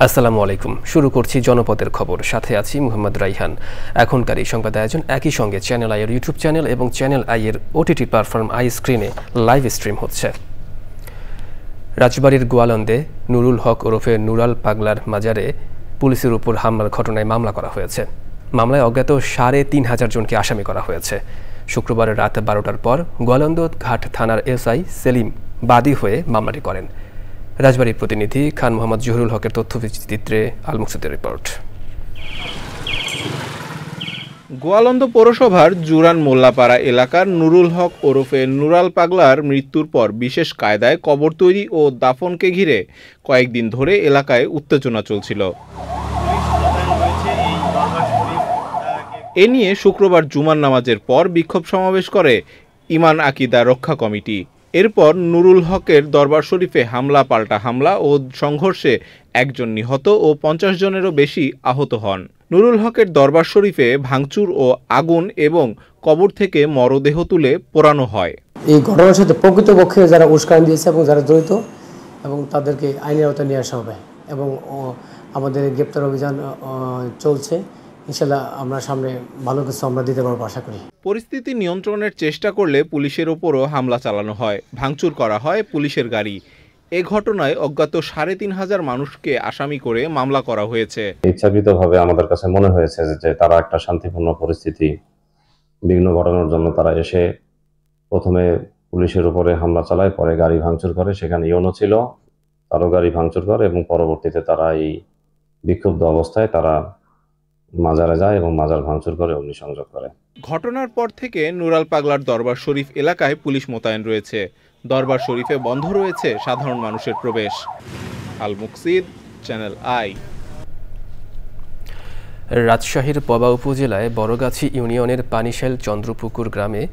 আসসালামু আলাইকুম। শুরু করছি জনপদের খবর, সাথে আছি মোহাম্মদ রাইহান। এখনকার এই সংবাদ আয়োজন একই সঙ্গে চ্যানেল আই এর ইউটিউব চ্যানেল এবং চ্যানেল আই এর ওটিটি প্ল্যাটফর্ম আই স্ক্রিনে লাইভ স্ট্রিম হচ্ছে। রাজবাড়ীর গোয়ালন্দে নুরুল হক ওরফে নুরাল পাগলার মাজারে পুলিশের উপর হামলার ঘটনায় মামলা করা হয়েছে। মামলায় অজ্ঞাত ৩৫০০ জনকে আসামি করা হয়েছে। শুক্রবার রাত ১২টার পর গোয়ালন্দ ঘাট থানার এসআই সেলিম বাদী হয়ে মামলাটি করেন। রাজবাড়ীর প্রতিনিধি খান মোহাম্মদ জহুরুল হকের তথ্যচিত্রে আল মুকসুদের রিপোর্ট। গোয়ালন্দ পৌরসভার জুরান মোল্লাপাড়া এলাকার নুরুল হক ওরফে নুরাল পাগলার মৃত্যুর পর বিশেষ কায়দায় কবর তৈরি ও দাফনকে ঘিরে কয়েকদিন ধরে এলাকায় উত্তেজনা চলছিল। এ নিয়ে শুক্রবার জুমার নামাজের পর বিক্ষোভ সমাবেশ করে ইমান আকিদা রক্ষা কমিটি। এরপর নুরুল হকের দরবার শরীফে হামলা পাল্টা হামলা ও সংঘর্ষে একজন নিহত ও ৫০ জনেরও বেশি আহত হন। নুরুল হকের দরবার শরীফে ভাঙচুর ও আগুন এবং কবর থেকে মরদেহ তুলে পোড়ানো হয়। এই ঘটনার সাথে প্রকৃতপক্ষে যারা উস্কানি দিয়েছে এবং যারা জড়িত এবং তাদেরকে আইনের আওতায় নিয়ে আসা হবে এবং আমাদের গ্রেপ্তার অভিযান চলছে। ইনশাআল্লাহ আমরা সামনে ভালো কিছু আমরা দিতে পারবো আশা করি। পরিস্থিতি নিয়ন্ত্রণের চেষ্টা করলে পুলিশের ওপরও হামলা চালানো হয়, ভাঙচুর করা হয় পুলিশের গাড়ি। এ ঘটনায় অজ্ঞাত ৩৫০০ মানুষকে আসামি করে মামলা করা হয়েছে। ইচ্ছাকৃতভাবে আমাদের কাছে মনে হয়েছে যে তারা একটা শান্তিপূর্ণ পরিস্থিতি বিঘ্ন ঘটানোর জন্য তারা এসে প্রথমে পুলিশের উপরে হামলা চালায়, পরে গাড়ি ভাঙচুর করে। সেখানে ইউনো ছিল, তারও গাড়ি ভাঙচুর করে এবং পরবর্তীতে তারা এই বিক্ষুব্ধ অবস্থায় তারা মাজারে যায় এবং মাজার ভাঙচুর করে অগ্নিসংযোগ করে। ঘটনার পর থেকে নুরাল পাগলার দরবার শরীফ এলাকায় পুলিশ মোতায়েন রয়েছে। দরবার শরীফে বন্ধ রয়েছে সাধারণ মানুষের প্রবেশ। আল মুকসিদ, চ্যানেল আই। রাজশাহীর পবা উপজেলায় বড়গাছি ইউনিয়নের পানিশাইল চন্দ্রপুকুর গ্রামে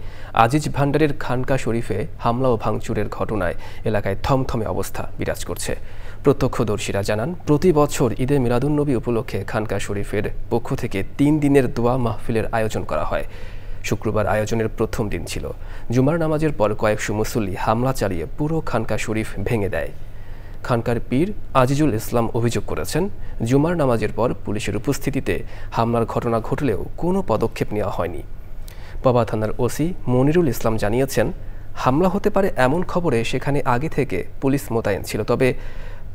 আজিজ ভান্ডারের খানকা শরীফে হামলা ও ভাঙচুরের ঘটনায় এলাকায় থমথমে অবস্থা বিরাজ করছে। প্রত্যক্ষদর্শীরা জানান, প্রতি বছর ঈদে মিলাদুন্নবী উপলক্ষে খানকা শরীফের পক্ষ থেকে ৩ দিনের দোয়া মাহফিলের আয়োজন করা হয়। শুক্রবার আয়োজনের প্রথম দিন ছিল। জুমার নামাজের পর কয়েকশো মুসল্লি হামলা চালিয়ে পুরো খানকা শরীফ ভেঙে দেয়। খানকার পীর আজিজুল ইসলাম অভিযোগ করেছেন, জুমার নামাজের পর পুলিশের উপস্থিতিতে হামলার ঘটনা ঘটলেও কোনো পদক্ষেপ নেওয়া হয়নি। পবা থানার ওসি মনিরুল ইসলাম জানিয়েছেন, হামলা হতে পারে এমন খবরে সেখানে আগে থেকে পুলিশ মোতায়েন ছিল, তবে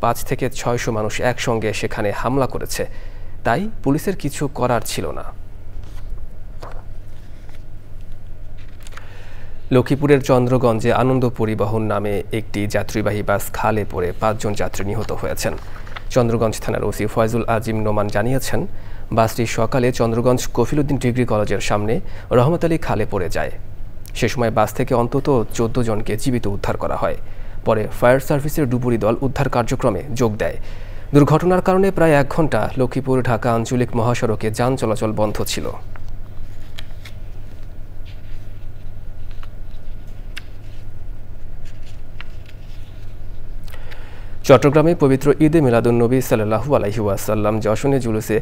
৫ থেকে ৬০০ মানুষ একসঙ্গে সেখানে হামলা করেছে, তাই পুলিশের কিছু করার ছিল না। লক্ষ্মীপুরের চন্দ্রগঞ্জে আনন্দ পরিবহন নামে একটি যাত্রীবাহী বাস খালে পড়ে ৫ জন যাত্রী নিহত হয়েছেন। চন্দ্রগঞ্জ থানার ওসি ফয়জুল আজিম নোমান জানিয়েছেন, বাসটি সকালে চন্দ্রগঞ্জ কফিলউদ্দিন ডিগ্রি কলেজের সামনে রহমত আলী খালে পড়ে যায়। সে সময় বাস থেকে অন্তত ১৪ জনকে জীবিত উদ্ধার করা হয়। পরে ফায়ার সার্ভিসের ডুবুরি দল উদ্ধার কার্যক্রমে যোগ দেয়। দুর্ঘটনার কারণে প্রায় ১ ঘণ্টা লক্ষ্মীপুর ঢাকা আঞ্চলিক মহাসড়কে যান চলাচল বন্ধ ছিল। চট্টগ্রামে পবিত্র ঈদে মিলাদুন্নবী সাল্লাল্লাহু আলাইহি ওয়াসাল্লাম যশনে জুলুসে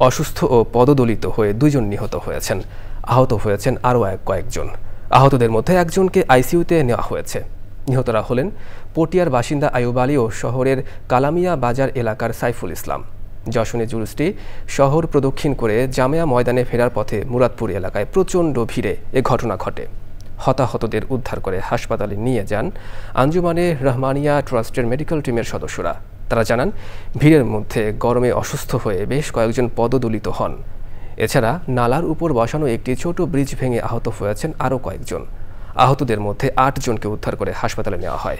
অসুস্থ ও পদদলিত হয়ে ২ জন নিহত হয়েছেন। আহত হয়েছেন আরও কয়েকজন। আহতদের মধ্যে একজনকে আইসিইউতে নেওয়া হয়েছে। নিহতরা হলেন পটিয়ার বাসিন্দা আয়ুব আলী ও শহরের কালামিয়া বাজার এলাকার সাইফুল ইসলাম। যশনে জুলুসটি শহর প্রদক্ষিণ করে জামিয়া ময়দানে ফেরার পথে মুরাদপুর এলাকায় প্রচণ্ড ভিড়ে এ ঘটনা ঘটে। হতাহতদের উদ্ধার করে হাসপাতালে নিয়ে যান আঞ্জুমানে রহমানিয়া ট্রাস্টের মেডিকেল টিমের সদস্যরা। তারা জানান, ভিড়ের মধ্যে গরমে অসুস্থ হয়ে বেশ কয়েকজন পদদলিত হন। এছাড়া নালার উপর বসানো একটি ছোট ব্রিজ ভেঙে আহত হয়েছেন আরও কয়েকজন। আহতদের মধ্যে ৮ জনকে উদ্ধার করে হাসপাতালে নেওয়া হয়।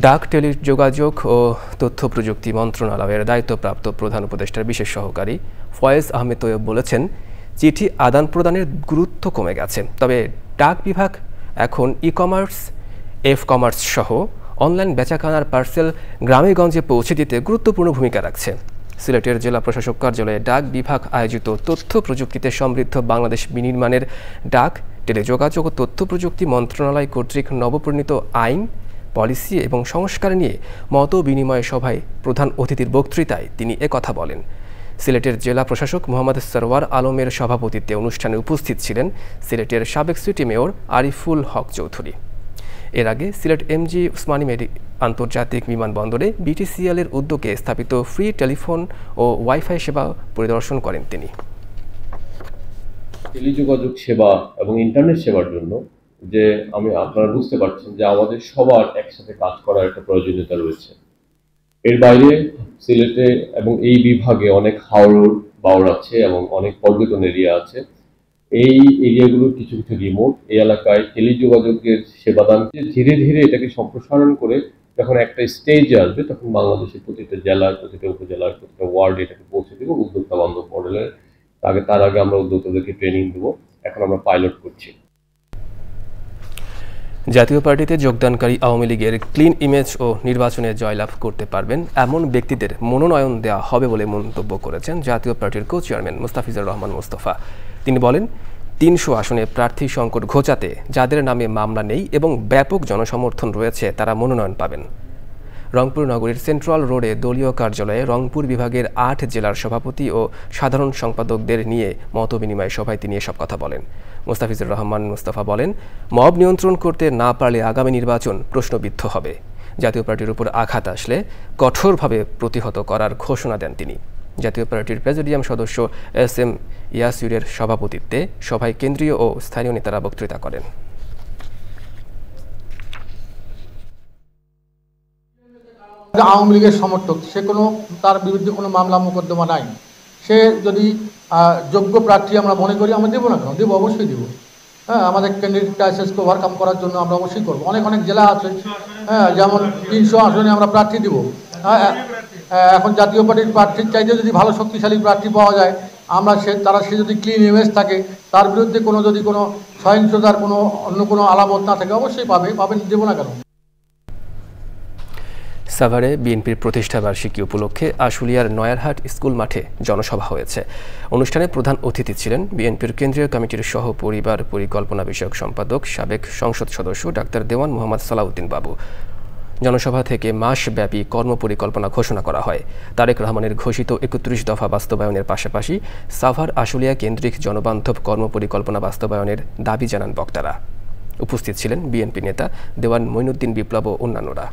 ডাক, টেলিযোগাযোগ ও তথ্য প্রযুক্তি মন্ত্রণালয়ের দায়িত্বপ্রাপ্ত প্রধান উপদেষ্টার বিশেষ সহকারী ফয়েজ আহমেদ তৈয়ব বলেছেন, চিঠি আদান প্রদানের গুরুত্ব কমে গেছে, তবে ডাক বিভাগ এখন ই-কমার্স, এফ-কমার্স সহ অনলাইন বেচাকেনার পার্সেল গ্রামে গঞ্জে পৌঁছে দিতে গুরুত্বপূর্ণ ভূমিকা রাখছে। সিলেটের জেলা প্রশাসক কার্যালয়ে ডাক বিভাগ আয়োজিত তথ্য প্রযুক্তিতে সমৃদ্ধ বাংলাদেশ বিনির্মাণের ডাক, টেলিযোগাযোগ ও তথ্য প্রযুক্তি মন্ত্রণালয় কর্তৃক নবপ্রণীত আইন, পলিসি এবং সংস্কার নিয়ে মত বিনিময় সভায় প্রধান অতিথির বক্তৃতায় তিনি একথা বলেন। সিলেটের জেলা প্রশাসক মোহাম্মদ সরওয়ার আলমের সভাপতিত্বে অনুষ্ঠানে উপস্থিত ছিলেন সিলেটের সাবেক সিটি মেয়র আরিফুল হক চৌধুরী। এর আগে সিলেট এমজি উসমানী আন্তর্জাতিক বিমানবন্দরে বিটিসিএল এর উদ্যোগে স্থাপিত ফ্রি টেলিফোন ও ওয়াইফাই সেবা পরিদর্শন করেন তিনি। টেলিযোগাযোগ সেবা এবং ইন্টারনেট সেবার জন্য যে আপনারা বুঝতে পারছেন যে আমাদের সবার একসাথে কাজ করার একটা প্রয়োজনীয়তা রয়েছে। এর বাইরে সিলেটে এবং এই বিভাগে অনেক হাওড় বাওড় আছে এবং অনেক পর্যটন এরিয়া আছে। এই এরিয়াগুলোর কিছু কিছু রিমোট এই এলাকায় টেলিযোগাযোগের সেবাদান ধীরে ধীরে এটাকে সম্প্রসারণ করে যখন একটা স্টেজে আসবে তখন বাংলাদেশের প্রতিটা জেলার, প্রতিটা উপজেলার, প্রতিটা ওয়ার্ডে এটাকে পৌঁছে দেবো উদ্যোক্তা বান্ধব মডেলের। তার আগে আমরা উদ্যোক্তাদেরকে ট্রেনিং দেবো, এখন আমরা পাইলট করছি। জাতীয় পার্টিতে যোগদানকারী আওয়ামী লীগের ক্লিন ইমেজ ও নির্বাচনে জয়লাভ করতে পারবেন এমন ব্যক্তিদের মনোনয়ন দেওয়া হবে বলে মন্তব্য করেছেন জাতীয় পার্টির কো চেয়ারম্যান মুস্তাফিজুর রহমান মুস্তফা। তিনি বলেন, ৩০০ আসনে প্রার্থী সংকট ঘোচাতে যাদের নামে মামলা নেই এবং ব্যাপক জনসমর্থন রয়েছে তারা মনোনয়ন পাবেন। রংপুর নগরীর সেন্ট্রাল রোডে দলীয় কার্যালয়ে রংপুর বিভাগের ৮ জেলার সভাপতি ও সাধারণ সম্পাদকদের নিয়ে মতবিনিময় সভায় তিনি এসব কথা বলেন। মুস্তাফিজুর রহমান মুস্তফা বলেন, মব নিয়ন্ত্রণ করতে না পারলে আগামী নির্বাচন প্রশ্নবিদ্ধ হবে। জাতীয় পার্টির উপর আঘাত আসলে কঠোরভাবে প্রতিহত করার ঘোষণা দেন তিনি। জাতীয় পার্টির প্রেসিডিয়াম সদস্য এস.এম. ইয়াসিরের সভাপতিত্বে সভায় কেন্দ্রীয় ও স্থানীয় নেতারা বক্তৃতা করেন। আওয়ামী লীগের সমর্থক, সে তার বিরুদ্ধে কোনো মামলা মোকদ্দমা নাই। সে যদি যোগ্য প্রার্থী আমরা মনে করি, আমরা দেবো না কেন? দেবো, অবশ্যই দেবো। হ্যাঁ, আমাদের ক্যান্ডিডেট ক্রাইসিসকে ওভারকাম করার জন্য আমরা অবশ্যই করবো। অনেক জেলা আছে, হ্যাঁ, যেমন ৩০০ আসনে আমরা প্রার্থী দিব। এখন জাতীয় পার্টির প্রার্থীর চাইতে যদি ভালো শক্তিশালী প্রার্থী পাওয়া যায়, সে যদি ক্লিন ইমেজ থাকে, তার বিরুদ্ধে যদি কোনো সহিংসতার অন্য কোনো আলামত না থাকে, অবশ্যই পাবেন, দেবো না কেন? সাভারে বিএনপির প্রতিষ্ঠা বার্ষিকী উপলক্ষে আশুলিয়ার নয়ারহাট স্কুল মাঠে জনসভা হয়েছে। অনুষ্ঠানে প্রধান অতিথি ছিলেন বিএনপির কেন্দ্রীয় কমিটির সহ পরিবার পরিকল্পনা বিষয়ক সম্পাদক সাবেক সংসদ সদস্য ডাক্তার দেওয়ান মোহাম্মদ সালাউদ্দিন বাবু। জনসভা থেকে মাসব্যাপী কর্মপরিকল্পনা ঘোষণা করা হয়। তারেক রহমানের ঘোষিত ৩১ দফা বাস্তবায়নের পাশাপাশি সাভার আশুলিয়া কেন্দ্রিক জনবান্ধব কর্মপরিকল্পনা বাস্তবায়নের দাবি জানান বক্তারা। উপস্থিত ছিলেন বিএনপি নেতা দেওয়ান মঈনুদ্দিন বিপ্লব ও অন্যান্যরা।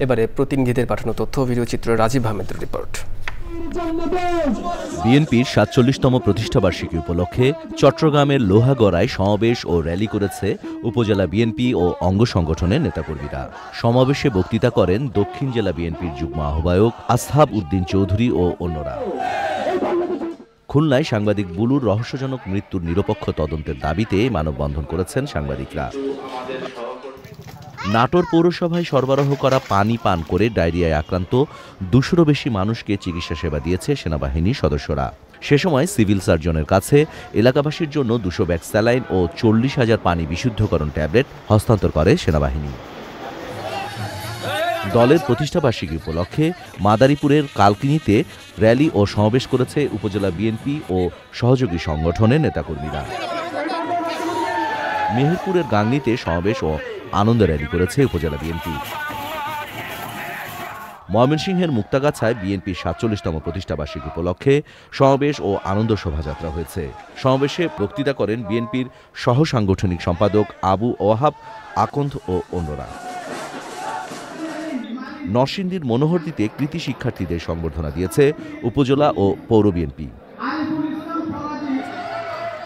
এবারে প্রতিনিধিদের পাঠানো তথ্য ভিডিওচিত্র রাজীব আহমেদের রিপোর্ট। বিএনপির ৪৭তম প্রতিষ্ঠাবার্ষিকী উপলক্ষে চট্টগ্রামের লোহাগড়ায় সমাবেশ ও র্যালি করেছে উপজেলা বিএনপি ও অঙ্গ সংগঠনের নেতাকর্মীরা। সমাবেশে বক্তৃতা করেন দক্ষিণ জেলা বিএনপির যুগ্ম আহ্বায়ক আসহাব উদ্দিন চৌধুরী ও অন্যরা। খুলনায় সাংবাদিক বুলুর রহস্যজনক মৃত্যুর নিরপেক্ষ তদন্তের দাবিতে মানববন্ধন করেছেন সাংবাদিকরা। নাটোর পৌরসভায় সরবরাহ করা পানি পান করে ডায়রিয়ায় আক্রান্ত ২০০-রও বেশি মানুষকে চিকিৎসা সেবা দিয়েছে সেনাবাহিনীর সদস্যরা। সে সময় সিভিল সার্জনের কাছে এলাকাবাসীর জন্য ২০০ ব্যাগ স্যালাইন ও ৪০,০০০ পানি বিশুদ্ধকরণ ট্যাবলেট হস্তান্তর করে সেনাবাহিনী। দলের প্রতিষ্ঠাবার্ষিকী উপলক্ষে মাদারীপুরের কালকিনিতে র্যালি ও সমাবেশ করেছে উপজেলা বিএনপি ও সহযোগী সংগঠনের নেতাকর্মীরা। মেহেরপুরের গাংনীতে সমাবেশ ও আনন্দ র্যালি করেছে উপজেলা বিএনপি। ময়মনসিংহের মুক্তাগাছায় বিএনপির ৪৭তম প্রতিষ্ঠাবার্ষিকী উপলক্ষে সমাবেশ ও আনন্দ শোভাযাত্রা হয়েছে। সমাবেশে বক্তৃতা করেন বিএনপির সহ সাংগঠনিক সম্পাদক আবু ওয়াহাব আকন্দ ও অন্যরা। নরসিংদীর মনোহরদীতে কৃতি শিক্ষার্থীদের সংবর্ধনা দিয়েছে উপজেলা ও পৌর বিএনপি।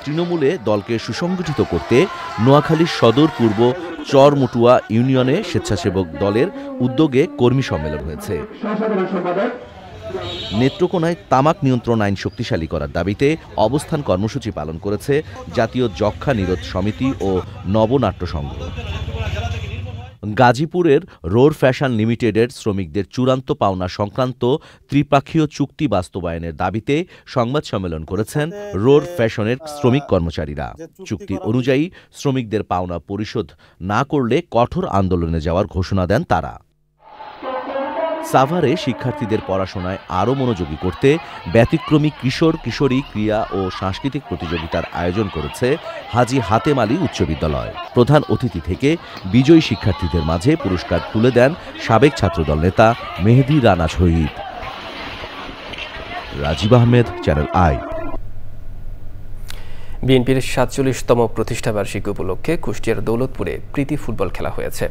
তৃণমূলে দলকে সুসংগঠিত করতে নোয়াখালীর সদর পূর্ব চরমটুয়া ইউনিয়নে স্বেচ্ছাসেবক দলের উদ্যোগে কর্মী সম্মেলন হয়েছে। নেত্রকোনায় তামাক নিয়ন্ত্রণ আইন শক্তিশালী করার দাবিতে অবস্থান কর্মসূচি পালন করেছে জাতীয় যক্ষ্মা নিরোধ সমিতি ও নবনাট্য সংঘ। গাজীপুরের রোর ফ্যাশন লিমিটেডের শ্রমিকদের চূড়ান্ত পাওনা সংক্রান্ত ত্রিপক্ষীয় চুক্তি বাস্তবায়নের দাবিতে সংবাদ সম্মেলন করেছেন রোর ফ্যাশনের শ্রমিক কর্মচারীরা। চুক্তি অনুযায়ী শ্রমিকদের পাওনা পরিশোধ না করলে কঠোর আন্দোলনে যাওয়ার ঘোষণা দেন তারা। সাভারে শিক্ষার্থীদের পড়াশোনায় আরও মনোযোগী করতে ব্যতিক্রমী কিশোর কিশোরী ক্রীড়া ও সাংস্কৃতিক প্রতিযোগিতার আয়োজন করেছে হাজী হাতেম আলী উচ্চ বিদ্যালয়। প্রধান অতিথি থেকে বিজয়ী শিক্ষার্থীদের মাঝে পুরস্কার তুলে দেন সাবেক ছাত্রদল নেতা মেহেদী রানা শহীদ। Rajib Ahmed, channel I. বিএনপির ৪৭তম প্রতিষ্ঠাবার্ষিকী উপলক্ষে কুষ্টিয়ার দৌলতপুরে প্রীতি ফুটবল খেলা হয়েছে।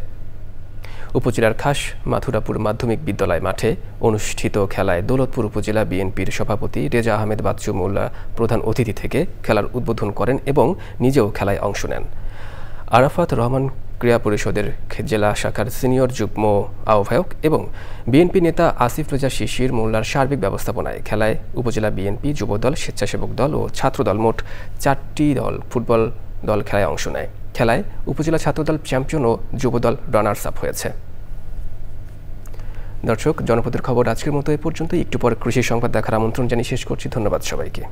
উপজেলার খাস মাথুরাপুর মাধ্যমিক বিদ্যালয় মাঠে অনুষ্ঠিত খেলায় দৌলতপুর উপজেলা বিএনপির সভাপতি রেজা আহমেদ বাচ্চু মোল্লা প্রধান অতিথি থেকে খেলার উদ্বোধন করেন এবং নিজেও খেলায় অংশ নেন। আরাফাত রহমান ক্রীড়া পরিষদের জেলা শাখার সিনিয়র যুগ্ম আহ্বায়ক এবং বিএনপি নেতা আসিফ রেজা শিশির মোল্লার সার্বিক ব্যবস্থাপনায় খেলায় উপজেলা বিএনপি, যুবদল, স্বেচ্ছাসেবক দল ও ছাত্রদল মোট 4টি দল ফুটবল দল খেলায় অংশ নেয়। খেলায় উপজেলা ছাত্রদল চ্যাম্পিয়ন ও যুবদল রানার্স আপ হয়েছে। দর্শক, জনপদের খবর আজকের মতো এ পর্যন্ত। একটু পরে কৃষি সংবাদ দেখার আমন্ত্রণ জানিয়ে শেষ করছি। ধন্যবাদ সবাইকে।